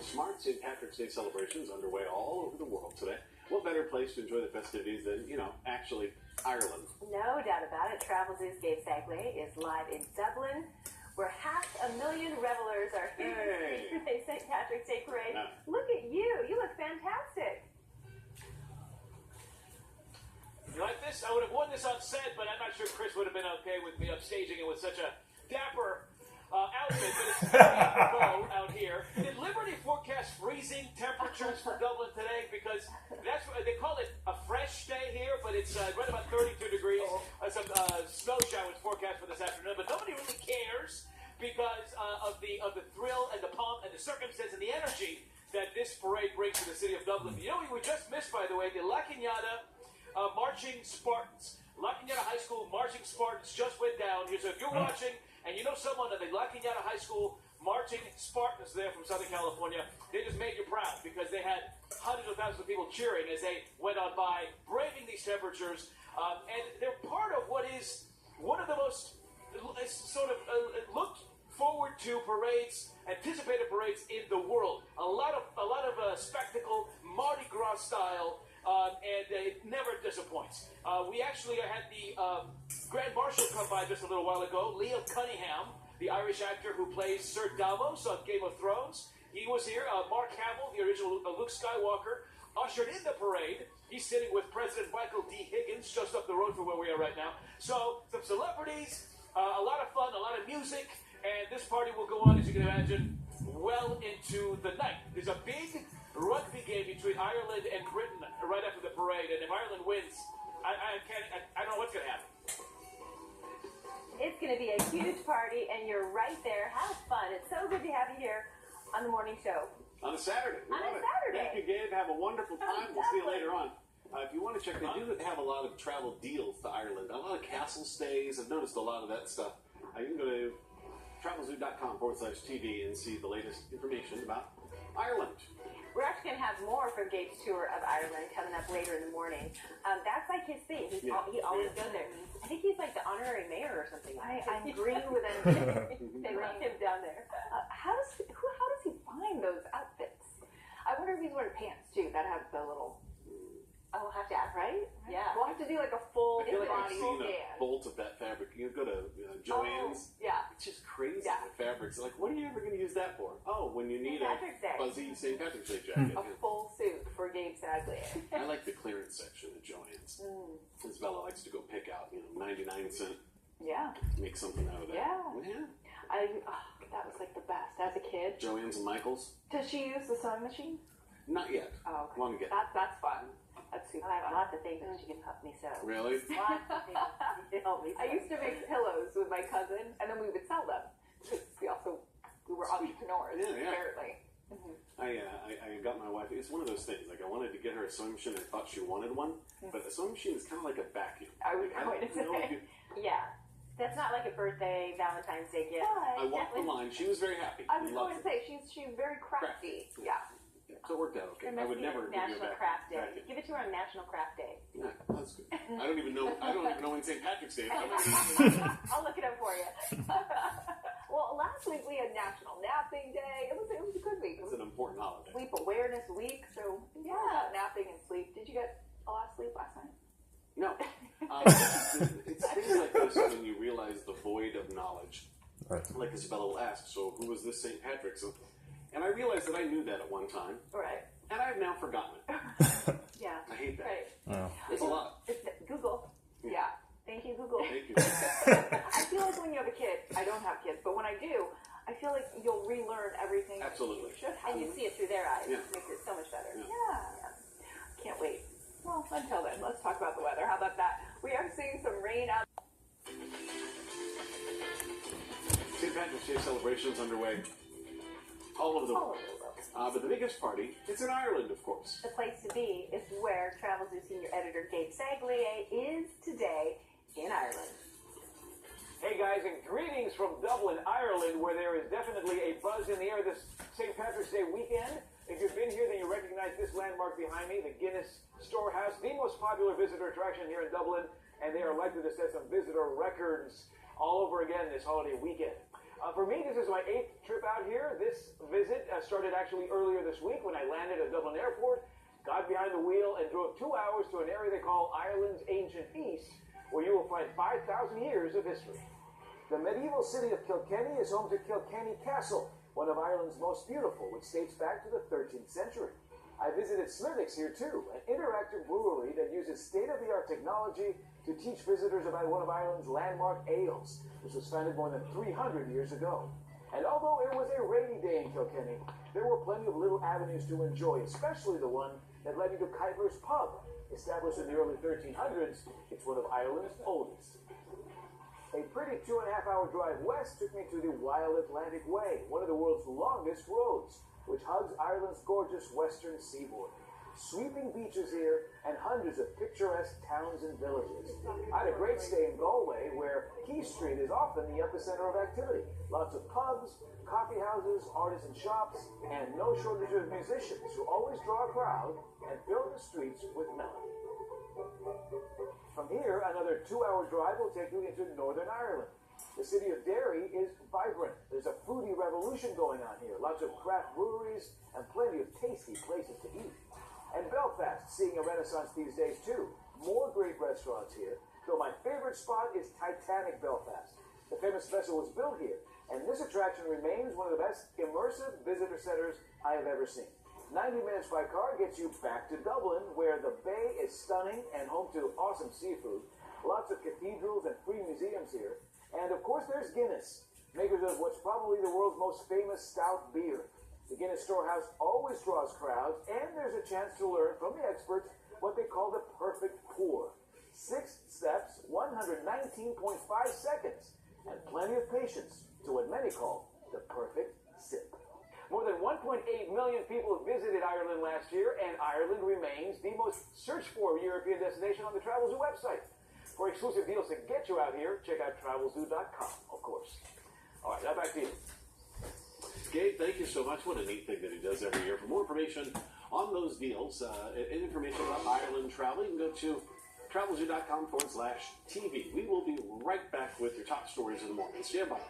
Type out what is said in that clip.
smart. St. Patrick's Day celebrations underway all over the world today. What better place to enjoy the festivities than, actually Ireland? No doubt about it. TravelZoo's Gabe Saglie is live in Dublin, where 500,000 revelers are here for the St. Patrick's Day parade. Yeah. Look at you. You look fantastic. You like this? I would have worn this on set, but I'm not sure Chris would have been okay with me upstaging it with such a dapper outfit, but it's apropos out here. Did Liberty forecast freezing temperatures for Dublin today? Because that's what they call it, a fresh day here, but it's right about 32 degrees. Some snow showers forecast for this afternoon, but nobody really cares because of the thrill and the pomp and the circumstance and the energy that this parade brings to the city of Dublin. You know, we just missed, by the way, the La Cañada marching Spartans. La Cañada High School marching Spartans just went down here. So if you're watching and you know someone at the La Cañada High School marching Spartans there from Southern California, they just made you proud because they had hundreds of thousands of people cheering as they went on by, braving these temperatures. And they're part of what is one of the most looked forward to parades, anticipated parades in the world. A lot of spectacle, Mardi Gras style. And it never disappoints. We actually had the Grand Marshal come by just a little while ago, Liam Cunningham, the Irish actor who plays Sir Davos on Game of Thrones. He was here. Mark Hamill, the original Luke Skywalker, ushered in the parade. He's sitting with President Michael D. Higgins just up the road from where we are right now. So some celebrities, a lot of fun, a lot of music, and this party will go on, as you can imagine, well into the night. There's a big rugby game between Ireland and Britain right after the parade, and if Ireland wins, I don't know what's going to happen. It's going to be a huge party, and you're right there. Have fun. It's so good to have you here on the morning show. On a Saturday. Saturday. Thank you, Gabe. Have a wonderful time. We'll see you later on. If you want to check, they do have a lot of travel deals to Ireland. A lot of castle stays. I've noticed a lot of that stuff. You can go to TravelZoo.com/TV and see the latest information about Ireland. We're actually going to have more from Gabe's tour of Ireland coming up later in the morning. That's like his thing. He always goes there. I think he's like the honorary mayor or something. I'm green with him. They love him down there. How does he find those outfits? I wonder if he's wearing pants too that have the little. I'll have to ask, right? Yeah. We'll have to do like a full body I've seen a bolt of that fabric. You go to Joann's. Yeah. It's just crazy. The fabrics. Like, what are you ever going to use that for? Oh, when you need a fuzzy St. Patrick's Day jacket. A full suit for Gabe Saglie. I like the clearance section at Joann's. Isabella likes to go pick out, 99-cent. Yeah. Make something out of that. Yeah. That was like the best as a kid. Joann's and Michael's. Does she use the sewing machine? Not yet. Oh, okay. Want to get. That's fun. That's super fun. I have lots of things that she can help me sew. Really? Lots of things she can help me sew. I used to make pillows with my cousin, and then we would sell them. We were entrepreneurs, apparently. I got my wife. It's one of those things. Like, I wanted to get her a sewing machine. I thought she wanted one, but a sewing machine is kind of like a vacuum. I was going to say. Yeah. That's not like a birthday, Valentine's Day gift. I walked the line. She was very happy. I was going to say, she's very crafty. Yeah. So it worked out okay. I would never give you a National Craft Day. vacuum. Give it to her on National Craft Day. Yeah, that's good. I don't even know when St. Patrick's Day is. I'll look it up for you. Well, last week we had National Napping Day. It was a good week. It's an important holiday. Sleep Awareness Week. So about napping and sleep. Did you get a lot of sleep last night? No. It's things like this when you realize the void of knowledge. Right. Like Isabella will ask, so who was this St. Patrick's? And I realized that I knew that at one time. Right. And I've now forgotten it. Yeah. I hate that. Right. Oh. It's a lot. Google. Yeah. Thank you, Google. Thank you. I feel like when you have a kid, I don't have kids, but when I do, I feel like you'll relearn everything. Absolutely. And you see it through their eyes. Yeah. It makes it so much better. Yeah. Can't wait. Well, until then, let's talk about the weather. How about that? We are seeing some rain out. St. Patrick's Day celebrations underway all over the world. But the biggest party is in Ireland, of course. The place to be is where TravelZoo senior editor Gabe Saglie is today in Ireland. Hey guys, and greetings from Dublin, Ireland, where there is definitely a buzz in the air this St. Patrick's Day weekend. If you've been here, then you recognize this landmark behind me, the Guinness Storehouse, the most popular visitor attraction here in Dublin, and they are likely to set some visitor records all over again this holiday weekend. For me, this is my 8th trip out here. This visit started actually earlier this week when I landed at Dublin Airport, got behind the wheel, and drove 2 hours to an area they call Ireland's Ancient East, where you will find 5,000 years of history. The medieval city of Kilkenny is home to Kilkenny Castle, one of Ireland's most beautiful, which dates back to the 13th century. I visited Slivix here too, an interactive brewery that uses state-of-the-art technology to teach visitors about one of Ireland's landmark ales, which was founded more than 300 years ago. And although it was a rainy day in Kilkenny, there were plenty of little avenues to enjoy, especially the one that led me to Kuyper's Pub. Established in the early 1300s, it's one of Ireland's oldest. A pretty 2.5-hour drive west took me to the Wild Atlantic Way, one of the world's longest roads, which hugs Ireland's gorgeous western seaboard. Sweeping beaches here and hundreds of picturesque towns and villages. I had a great stay in Galway, where Quay Street is often the epicenter of activity. Lots of pubs, coffee houses, artisan shops, and no shortage of musicians who always draw a crowd and fill the streets with melody. From here, another 2-hour drive will take you into Northern Ireland. The city of Derry is vibrant. There's a foodie revolution going on here. Lots of craft breweries and plenty of tasty places to eat. And Belfast, seeing a renaissance these days too. More great restaurants here, though my favorite spot is Titanic Belfast. The famous vessel was built here, and this attraction remains one of the best immersive visitor centers I have ever seen. 90 minutes by car gets you back to Dublin, where the bay is stunning and home to awesome seafood. Lots of cathedrals and free museums here. And of course there's Guinness, makers of what's probably the world's most famous stout beer. The Guinness storehouse always draws crowds, and there's a chance to learn from the experts what they call the perfect pour. 6 steps, 119.5 seconds, and plenty of patience to what many call the perfect sip. More than 1.8 million people have visited Ireland last year, and Ireland remains the most searched for European destination on the TravelZoo website. For exclusive deals to get you out here, check out TravelZoo.com, of course. All right, now back to you. Gabe, thank you so much. What a neat thing that he does every year. For more information on those deals and information about Ireland travel, you can go to TravelZoo.com/TV. We will be right back with your top stories of the morning. Stand by.